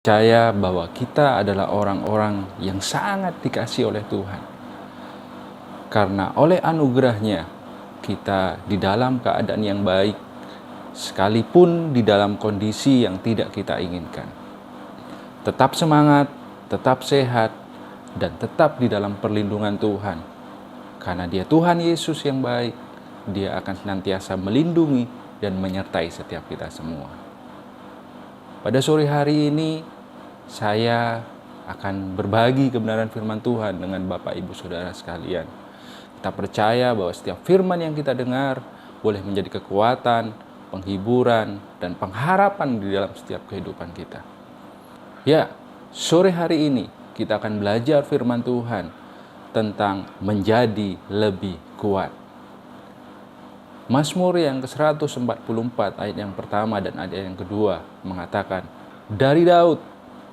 percaya bahwa kita adalah orang-orang yang sangat dikasihi oleh Tuhan. Karena oleh anugerahnya kita di dalam keadaan yang baik, sekalipun di dalam kondisi yang tidak kita inginkan. Tetap semangat, tetap sehat, dan tetap di dalam perlindungan Tuhan. Karena Dia Tuhan Yesus yang baik, Dia akan senantiasa melindungi dan menyertai setiap kita semua. Pada sore hari ini, saya akan berbagi kebenaran firman Tuhan dengan Bapak Ibu Saudara sekalian. Kita percaya bahwa setiap firman yang kita dengar boleh menjadi kekuatan, penghiburan, dan pengharapan di dalam setiap kehidupan kita. Ya, sore hari ini kita akan belajar firman Tuhan tentang menjadi lebih kuat. Mazmur yang ke-144 ayat yang pertama dan ayat yang kedua mengatakan, dari Daud,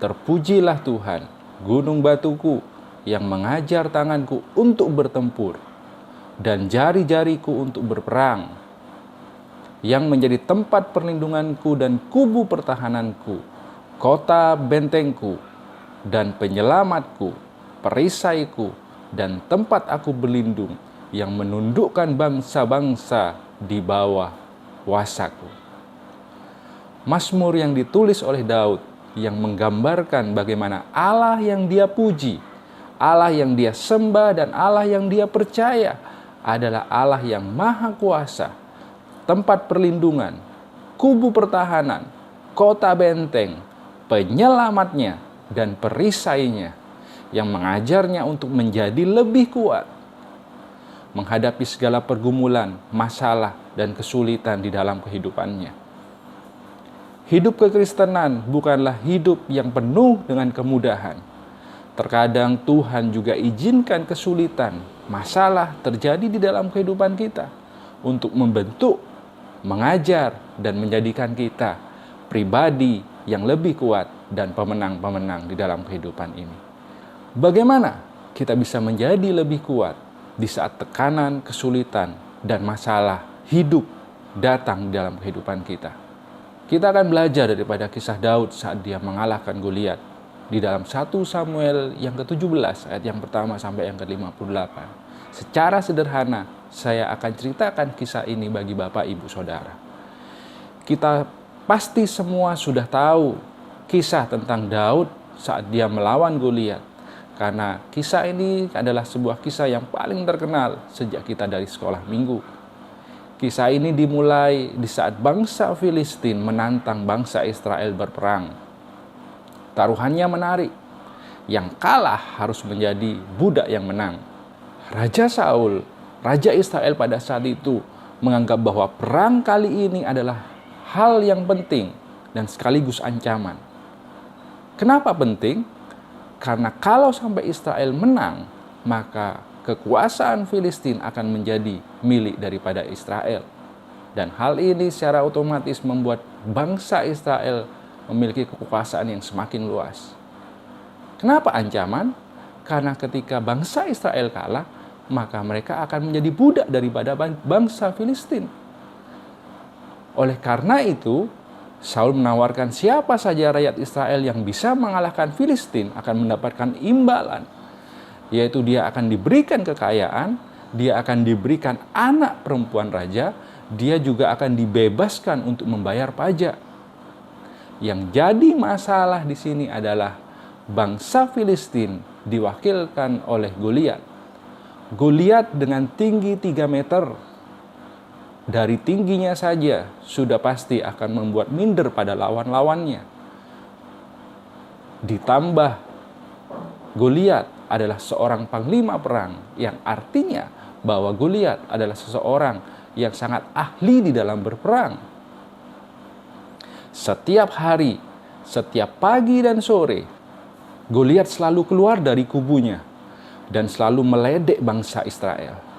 terpujilah Tuhan, gunung batuku yang mengajar tanganku untuk bertempur dan jari-jariku untuk berperang, yang menjadi tempat perlindunganku dan kubu pertahananku, kota bentengku dan penyelamatku, perisaiku dan tempat aku berlindung, yang menundukkan bangsa-bangsa di bawah kuasaku. Mazmur yang ditulis oleh Daud yang menggambarkan bagaimana Allah yang dia puji, Allah yang dia sembah, dan Allah yang dia percaya adalah Allah yang maha kuasa, tempat perlindungan, kubu pertahanan, kota benteng, penyelamatnya, dan perisainya, yang mengajarnya untuk menjadi lebih kuat menghadapi segala pergumulan, masalah, dan kesulitan di dalam kehidupannya. Hidup kekristenan bukanlah hidup yang penuh dengan kemudahan. Terkadang Tuhan juga izinkan kesulitan, masalah terjadi di dalam kehidupan kita untuk membentuk, mengajar, dan menjadikan kita pribadi yang lebih kuat dan pemenang-pemenang di dalam kehidupan ini. Bagaimana kita bisa menjadi lebih kuat di saat tekanan, kesulitan, dan masalah hidup datang dalam kehidupan kita? Kita akan belajar daripada kisah Daud saat dia mengalahkan Goliat di dalam 1 Samuel yang ke-17 ayat yang pertama sampai yang ke-58. Secara sederhana, saya akan ceritakan kisah ini bagi Bapak Ibu Saudara. Kita pasti semua sudah tahu kisah tentang Daud saat dia melawan Goliat. Karena kisah ini adalah sebuah kisah yang paling terkenal sejak kita dari sekolah minggu. Kisah ini dimulai di saat bangsa Filistin menantang bangsa Israel berperang. Taruhannya menarik. Yang kalah harus menjadi budak yang menang. Raja Saul, Raja Israel pada saat itu menganggap bahwa perang kali ini adalah hal yang penting dan sekaligus ancaman. Kenapa penting? Karena kalau sampai Israel menang, maka kekuasaan Filistin akan menjadi milik daripada Israel. Dan hal ini secara otomatis membuat bangsa Israel memiliki kekuasaan yang semakin luas. Kenapa ancaman? Karena ketika bangsa Israel kalah, maka mereka akan menjadi budak daripada bangsa Filistin. Oleh karena itu, Saul menawarkan siapa saja rakyat Israel yang bisa mengalahkan Filistin akan mendapatkan imbalan, yaitu dia akan diberikan kekayaan, dia akan diberikan anak perempuan raja, dia juga akan dibebaskan untuk membayar pajak. Yang jadi masalah di sini adalah bangsa Filistin diwakilkan oleh Goliat. Goliat dengan tinggi 3 meter. Dari tingginya saja sudah pasti akan membuat minder pada lawan-lawannya. Ditambah Goliat adalah seorang panglima perang, yang artinya bahwa Goliat adalah seseorang yang sangat ahli di dalam berperang. Setiap hari, setiap pagi dan sore, Goliat selalu keluar dari kubunya dan selalu meledek bangsa Israel.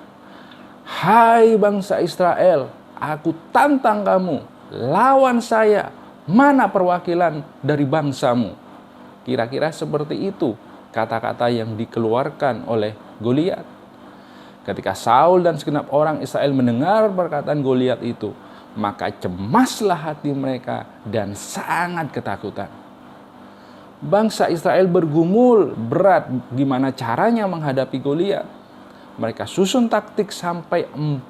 Hai bangsa Israel, aku tantang kamu, lawan saya, mana perwakilan dari bangsamu? Kira-kira seperti itu kata-kata yang dikeluarkan oleh Goliat. Ketika Saul dan segenap orang Israel mendengar perkataan Goliat itu, maka cemaslah hati mereka dan sangat ketakutan. Bangsa Israel bergumul berat gimana caranya menghadapi Goliat. Mereka susun taktik sampai 40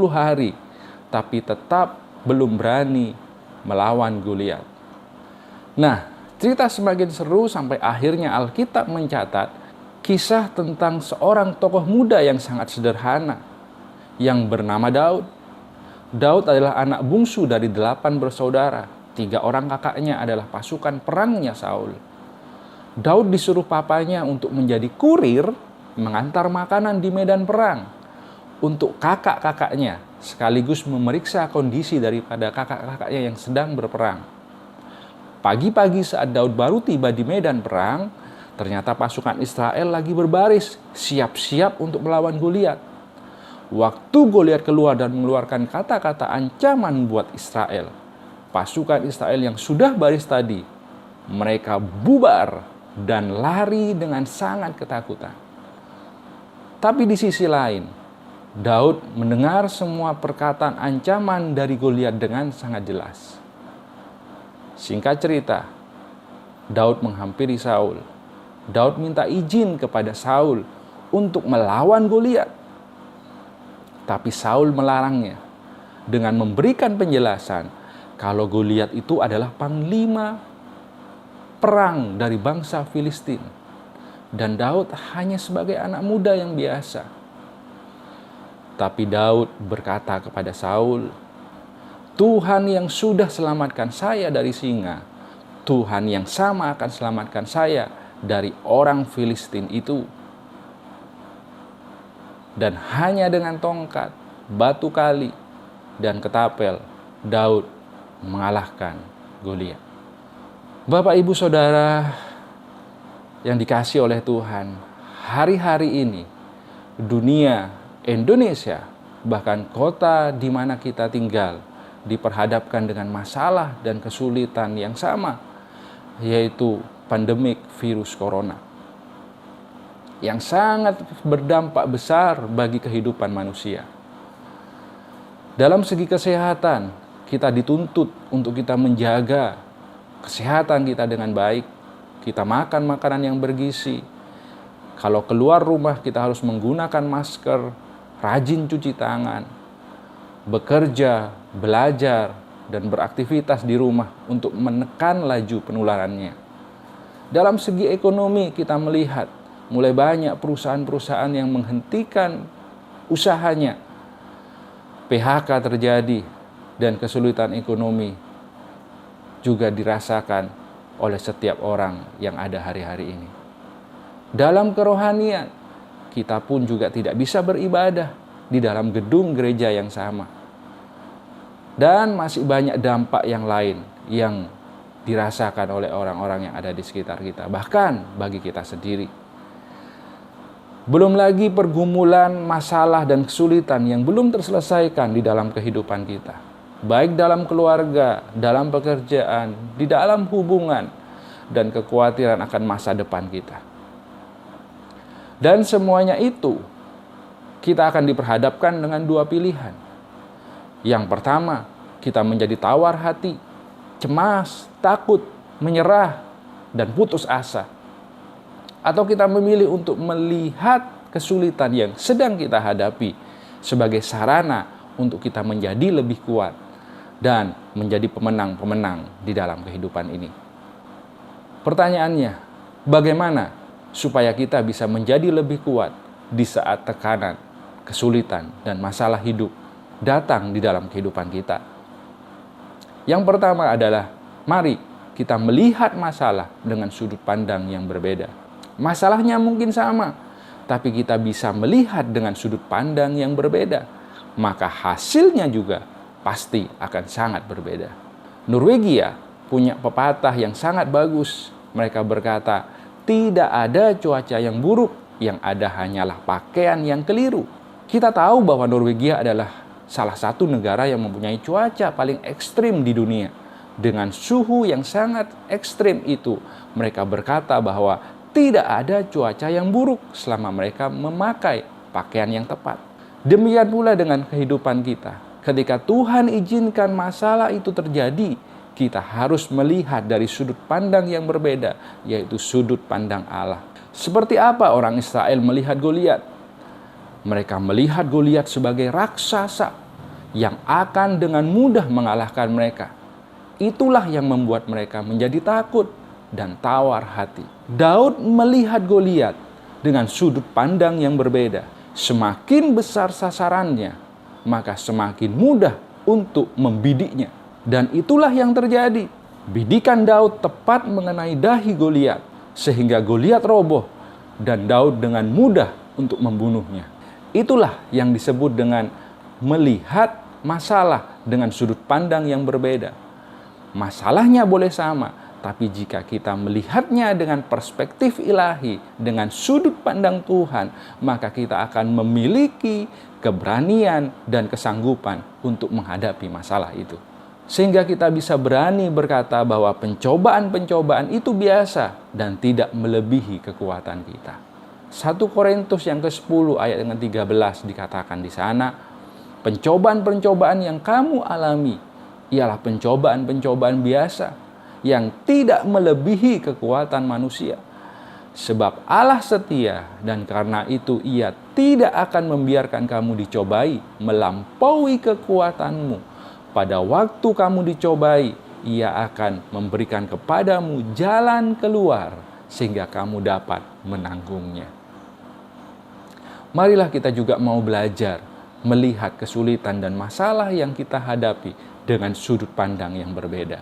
hari, tapi tetap belum berani melawan Goliat. Nah, cerita semakin seru sampai akhirnya Alkitab mencatat kisah tentang seorang tokoh muda yang sangat sederhana yang bernama Daud. Daud adalah anak bungsu dari 8 bersaudara. 3 orang kakaknya adalah pasukan perangnya Saul. Daud disuruh papanya untuk menjadi kurir mengantar makanan di medan perang untuk kakak-kakaknya, sekaligus memeriksa kondisi daripada kakak-kakaknya yang sedang berperang. Pagi-pagi saat Daud baru tiba di medan perang, ternyata pasukan Israel lagi berbaris, siap-siap untuk melawan Goliat. Waktu Goliat keluar dan mengeluarkan kata-kata ancaman buat Israel, pasukan Israel yang sudah baris tadi, mereka bubar dan lari dengan sangat ketakutan. Tapi di sisi lain, Daud mendengar semua perkataan ancaman dari Goliat dengan sangat jelas. Singkat cerita, Daud menghampiri Saul. Daud minta izin kepada Saul untuk melawan Goliat. Tapi Saul melarangnya dengan memberikan penjelasan kalau Goliat itu adalah panglima perang dari bangsa Filistin. Dan Daud hanya sebagai anak muda yang biasa. Tapi Daud berkata kepada Saul, Tuhan yang sudah selamatkan saya dari singa, Tuhan yang sama akan selamatkan saya dari orang Filistin itu. Dan hanya dengan tongkat, batu kali, dan ketapel, Daud mengalahkan Goliat. Bapak, Ibu, Saudara yang dikasihi oleh Tuhan, hari-hari ini dunia, Indonesia, bahkan kota di mana kita tinggal diperhadapkan dengan masalah dan kesulitan yang sama, yaitu pandemik virus corona yang sangat berdampak besar bagi kehidupan manusia. Dalam segi kesehatan, kita dituntut untuk kita menjaga kesehatan kita dengan baik. Kita makan makanan yang bergizi. Kalau keluar rumah kita harus menggunakan masker, rajin cuci tangan, bekerja, belajar, dan beraktivitas di rumah untuk menekan laju penularannya. Dalam segi ekonomi kita melihat mulai banyak perusahaan-perusahaan yang menghentikan usahanya. PHK terjadi dan kesulitan ekonomi juga dirasakan oleh setiap orang yang ada hari-hari ini. Dalam kerohanian, kita pun juga tidak bisa beribadah di dalam gedung gereja yang sama. Dan masih banyak dampak yang lain yang dirasakan oleh orang-orang yang ada di sekitar kita, bahkan bagi kita sendiri. Belum lagi pergumulan, masalah, dan kesulitan yang belum terselesaikan di dalam kehidupan kita. Baik dalam keluarga, dalam pekerjaan, di dalam hubungan, dan kekhawatiran akan masa depan kita. Dan semuanya itu, kita akan diperhadapkan dengan 2 pilihan. Yang pertama, kita menjadi tawar hati, cemas, takut, menyerah, dan putus asa. Atau kita memilih untuk melihat kesulitan yang sedang kita hadapi sebagai sarana untuk kita menjadi lebih kuat dan menjadi pemenang-pemenang di dalam kehidupan ini. Pertanyaannya, bagaimana supaya kita bisa menjadi lebih kuat di saat tekanan, kesulitan, dan masalah hidup datang di dalam kehidupan kita? Yang pertama adalah, mari kita melihat masalah dengan sudut pandang yang berbeda. Masalahnya mungkin sama, tapi kita bisa melihat dengan sudut pandang yang berbeda. Maka hasilnya juga pasti akan sangat berbeda. Norwegia punya pepatah yang sangat bagus. Mereka berkata, tidak ada cuaca yang buruk, yang ada hanyalah pakaian yang keliru. Kita tahu bahwa Norwegia adalah salah satu negara yang mempunyai cuaca paling ekstrim di dunia. Dengan suhu yang sangat ekstrim itu, mereka berkata bahwa tidak ada cuaca yang buruk selama mereka memakai pakaian yang tepat. Demikian pula dengan kehidupan kita. Ketika Tuhan izinkan masalah itu terjadi, kita harus melihat dari sudut pandang yang berbeda, yaitu sudut pandang Allah. Seperti apa orang Israel melihat Goliat? Mereka melihat Goliat sebagai raksasa yang akan dengan mudah mengalahkan mereka. Itulah yang membuat mereka menjadi takut dan tawar hati. Daud melihat Goliat dengan sudut pandang yang berbeda. Semakin besar sasarannya, maka semakin mudah untuk membidiknya. Dan itulah yang terjadi. Bidikan Daud tepat mengenai dahi Goliat, sehingga Goliat roboh dan Daud dengan mudah untuk membunuhnya. Itulah yang disebut dengan melihat masalah dengan sudut pandang yang berbeda. Masalahnya boleh sama, tapi jika kita melihatnya dengan perspektif ilahi, dengan sudut pandang Tuhan, maka kita akan memiliki keberanian dan kesanggupan untuk menghadapi masalah itu. Sehingga kita bisa berani berkata bahwa pencobaan-pencobaan itu biasa dan tidak melebihi kekuatan kita. 1 Korintus yang ke-10 ayat yang ke-13 dikatakan di sana, pencobaan-pencobaan yang kamu alami ialah pencobaan-pencobaan biasa yang tidak melebihi kekuatan manusia. Sebab Allah setia dan karena itu Ia tidak akan membiarkan kamu dicobai melampaui kekuatanmu. Pada waktu kamu dicobai, Ia akan memberikan kepadamu jalan keluar sehingga kamu dapat menanggungnya. Marilah kita juga mau belajar melihat kesulitan dan masalah yang kita hadapi dengan sudut pandang yang berbeda.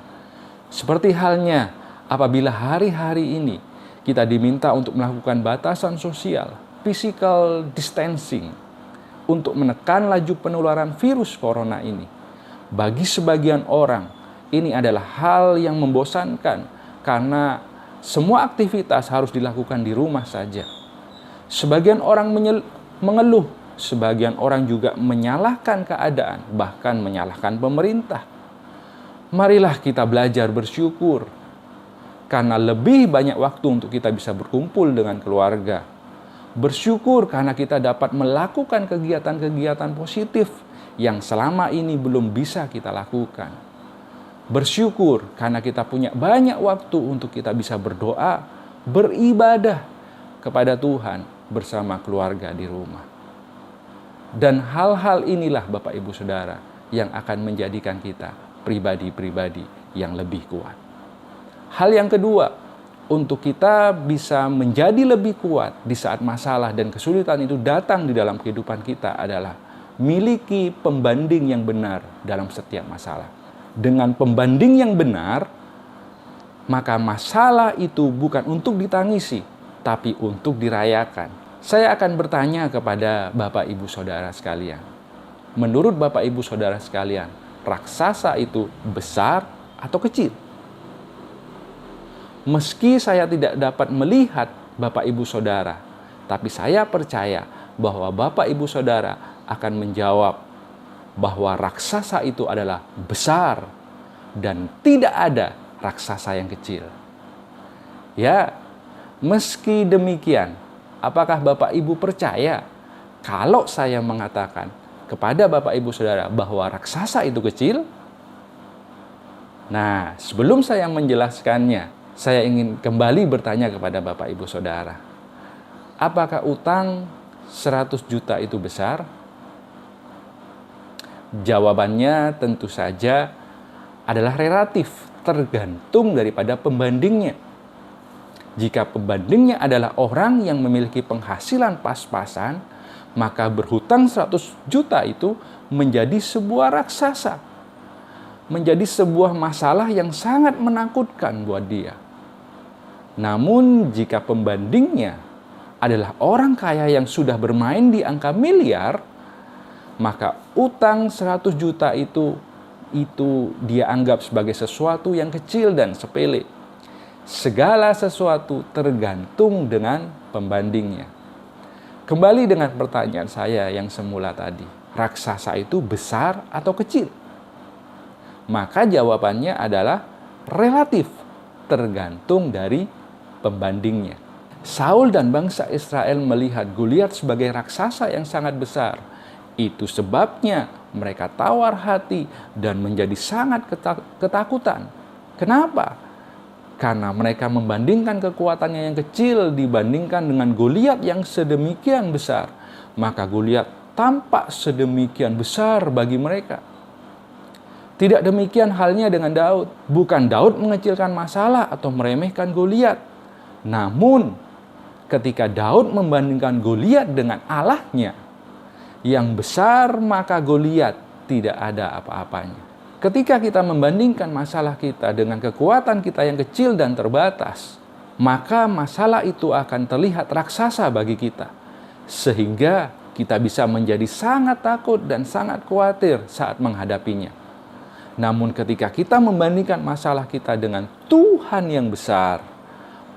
Seperti halnya apabila hari-hari ini kita diminta untuk melakukan batasan sosial, physical distancing, untuk menekan laju penularan virus corona ini. Bagi sebagian orang, ini adalah hal yang membosankan karena semua aktivitas harus dilakukan di rumah saja. Sebagian orang mengeluh, sebagian orang juga menyalahkan keadaan, bahkan menyalahkan pemerintah. Marilah kita belajar bersyukur, karena lebih banyak waktu untuk kita bisa berkumpul dengan keluarga. Bersyukur karena kita dapat melakukan kegiatan-kegiatan positif yang selama ini belum bisa kita lakukan. Bersyukur karena kita punya banyak waktu untuk kita bisa berdoa, beribadah kepada Tuhan bersama keluarga di rumah. Dan hal-hal inilah Bapak Ibu Saudara yang akan menjadikan kita pribadi-pribadi yang lebih kuat. Hal yang kedua, untuk kita bisa menjadi lebih kuat di saat masalah dan kesulitan itu datang di dalam kehidupan kita adalah miliki pembanding yang benar dalam setiap masalah. Dengan pembanding yang benar, maka masalah itu bukan untuk ditangisi, tapi untuk dirayakan. Saya akan bertanya kepada Bapak Ibu Saudara sekalian. Menurut Bapak Ibu Saudara sekalian, raksasa itu besar atau kecil? Meski saya tidak dapat melihat Bapak Ibu Saudara, tapi saya percaya bahwa Bapak Ibu Saudara akan menjawab bahwa raksasa itu adalah besar dan tidak ada raksasa yang kecil. Ya, meski demikian, apakah Bapak Ibu percaya kalau saya mengatakan kepada Bapak Ibu Saudara bahwa raksasa itu kecil? Nah, sebelum saya menjelaskannya, saya ingin kembali bertanya kepada Bapak Ibu Saudara. Apakah utang 100 juta itu besar? Jawabannya tentu saja adalah relatif, tergantung daripada pembandingnya. Jika pembandingnya adalah orang yang memiliki penghasilan pas-pasan, maka berhutang 100 juta itu menjadi sebuah raksasa. Menjadi sebuah masalah yang sangat menakutkan buat dia. Namun jika pembandingnya adalah orang kaya yang sudah bermain di angka miliar, maka utang 100 juta itu dia anggap sebagai sesuatu yang kecil dan sepele. Segala sesuatu tergantung dengan pembandingnya. Kembali dengan pertanyaan saya yang semula tadi, raksasa itu besar atau kecil? Maka jawabannya adalah relatif, tergantung dari pembandingnya. Saul dan bangsa Israel melihat Goliat sebagai raksasa yang sangat besar. Itu sebabnya mereka tawar hati dan menjadi sangat ketakutan. Kenapa? Karena mereka membandingkan kekuatannya yang kecil dibandingkan dengan Goliat yang sedemikian besar. Maka Goliat tampak sedemikian besar bagi mereka. Tidak demikian halnya dengan Daud. Bukan Daud mengecilkan masalah atau meremehkan Goliat. Namun, ketika Daud membandingkan Goliat dengan Allahnya yang besar, maka Goliat tidak ada apa-apanya. Ketika kita membandingkan masalah kita dengan kekuatan kita yang kecil dan terbatas, maka masalah itu akan terlihat raksasa bagi kita. Sehingga kita bisa menjadi sangat takut dan sangat khawatir saat menghadapinya. Namun ketika kita membandingkan masalah kita dengan Tuhan yang besar,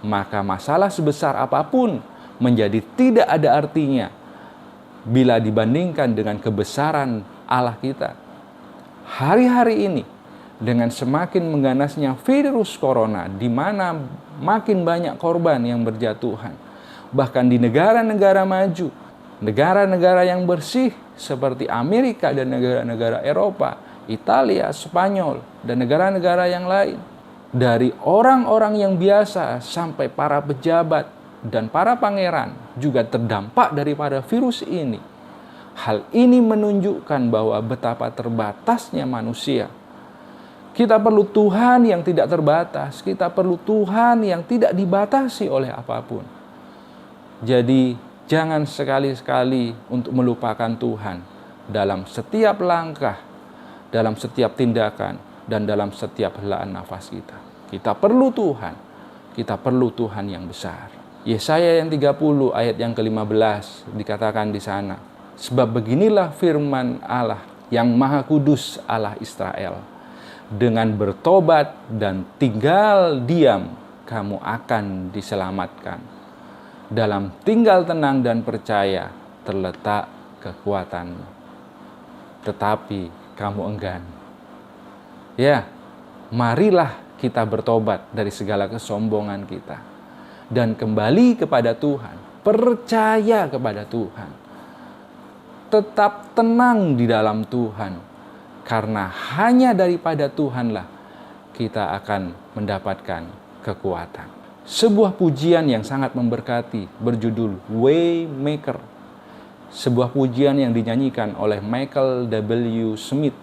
maka masalah sebesar apapun menjadi tidak ada artinya bila dibandingkan dengan kebesaran Allah kita. Hari-hari ini, dengan semakin mengganasnya virus corona, di mana makin banyak korban yang berjatuhan, bahkan di negara-negara maju, negara-negara yang bersih seperti Amerika dan negara-negara Eropa, Italia, Spanyol, dan negara-negara yang lain, dari orang-orang yang biasa sampai para pejabat dan para pangeran juga terdampak daripada virus ini. Hal ini menunjukkan bahwa betapa terbatasnya manusia. Kita perlu Tuhan yang tidak terbatas. Kita perlu Tuhan yang tidak dibatasi oleh apapun. Jadi jangan sekali-sekali untuk melupakan Tuhan dalam setiap langkah, dalam setiap tindakan, dan dalam setiap helaan nafas kita. Kita perlu Tuhan. Kita perlu Tuhan yang besar. Yesaya yang 30 ayat yang ke-15 dikatakan di sana. Sebab beginilah firman Allah yang Maha Kudus Allah Israel. Dengan bertobat dan tinggal diam, kamu akan diselamatkan. Dalam tinggal tenang dan percaya terletak kekuatanmu. Tetapi kamu enggan. Ya, marilah kita bertobat dari segala kesombongan kita. Dan kembali kepada Tuhan. Percaya kepada Tuhan. Tetap tenang di dalam Tuhan, karena hanya daripada Tuhanlah kita akan mendapatkan kekuatan. Sebuah pujian yang sangat memberkati berjudul Waymaker. Sebuah pujian yang dinyanyikan oleh Michael W. Smith.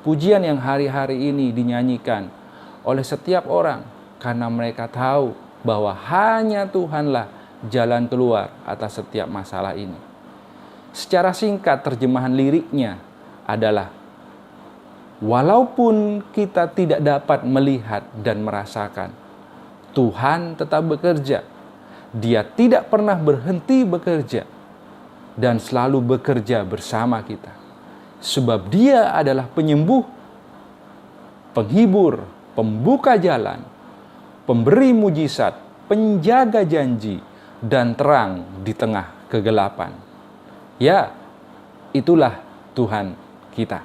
Pujian yang hari-hari ini dinyanyikan oleh setiap orang karena mereka tahu bahwa hanya Tuhanlah jalan keluar atas setiap masalah ini. Secara singkat terjemahan liriknya adalah, walaupun kita tidak dapat melihat dan merasakan, Tuhan tetap bekerja. Dia tidak pernah berhenti bekerja dan selalu bekerja bersama kita. Sebab Dia adalah penyembuh, penghibur, pembuka jalan, pemberi mujizat, penjaga janji, dan terang di tengah kegelapan. Ya, itulah Tuhan kita.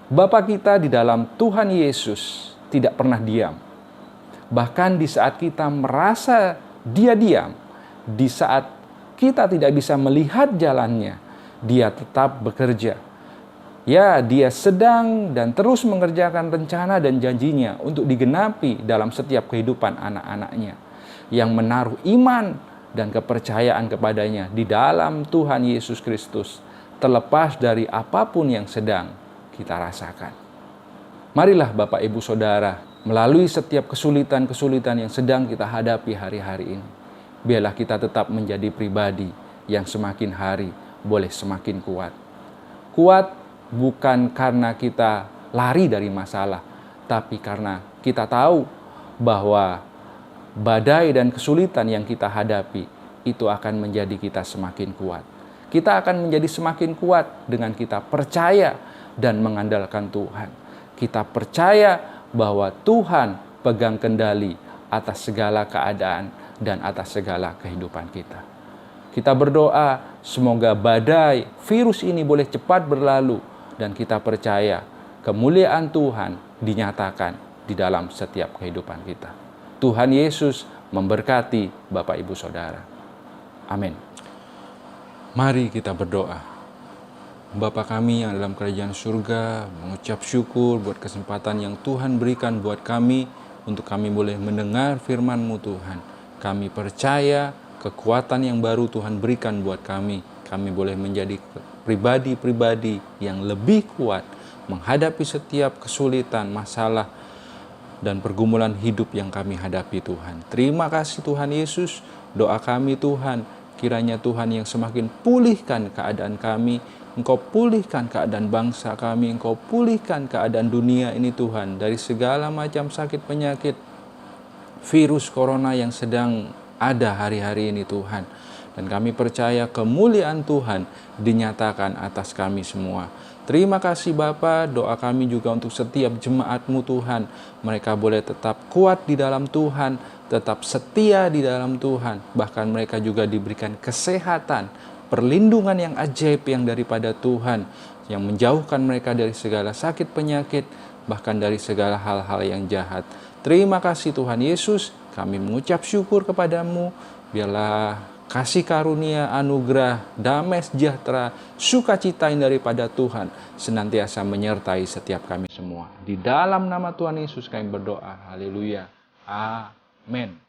Bapa kita di dalam Tuhan Yesus tidak pernah diam. Bahkan di saat kita merasa Dia diam, di saat kita tidak bisa melihat jalannya, Dia tetap bekerja. Ya, Dia sedang dan terus mengerjakan rencana dan janjinya untuk digenapi dalam setiap kehidupan anak-anaknya yang menaruh iman dan kepercayaan kepadanya di dalam Tuhan Yesus Kristus, terlepas dari apapun yang sedang kita rasakan. Marilah Bapak Ibu Saudara, melalui setiap kesulitan-kesulitan yang sedang kita hadapi hari-hari ini, biarlah kita tetap menjadi pribadi yang semakin hari boleh semakin kuat. Kuat bukan karena kita lari dari masalah, tapi karena kita tahu bahwa badai dan kesulitan yang kita hadapi itu akan menjadi kita semakin kuat. Kita akan menjadi semakin kuat dengan kita percaya dan mengandalkan Tuhan. Kita percaya bahwa Tuhan pegang kendali atas segala keadaan dan atas segala kehidupan kita. Kita berdoa semoga badai virus ini boleh cepat berlalu dan kita percaya kemuliaan Tuhan dinyatakan di dalam setiap kehidupan kita. Tuhan Yesus memberkati Bapak Ibu Saudara. Amin. Mari kita berdoa. Bapa kami yang dalam kerajaan surga, mengucap syukur buat kesempatan yang Tuhan berikan buat kami untuk kami boleh mendengar firman-Mu Tuhan. Kami percaya kekuatan yang baru Tuhan berikan buat kami. Kami boleh menjadi pribadi-pribadi yang lebih kuat menghadapi setiap kesulitan, masalah, dan pergumulan hidup yang kami hadapi Tuhan. Terima kasih Tuhan Yesus. Doa kami Tuhan, kiranya Tuhan yang semakin pulihkan keadaan kami, Engkau pulihkan keadaan bangsa kami, Engkau pulihkan keadaan dunia ini Tuhan, dari segala macam sakit penyakit, virus corona yang sedang ada hari-hari ini Tuhan. Dan kami percaya kemuliaan Tuhan dinyatakan atas kami semua. Terima kasih Bapa, doa kami juga untuk setiap jemaat-Mu Tuhan. Mereka boleh tetap kuat di dalam Tuhan, tetap setia di dalam Tuhan. Bahkan mereka juga diberikan kesehatan, perlindungan yang ajaib yang daripada Tuhan, yang menjauhkan mereka dari segala sakit penyakit, bahkan dari segala hal-hal yang jahat. Terima kasih Tuhan Yesus, kami mengucap syukur kepadamu. Biarlah kasih karunia, anugerah, damai sejahtera, sukacita yang daripada Tuhan senantiasa menyertai setiap kami semua. Di dalam nama Tuhan Yesus kami berdoa. Haleluya. Amin.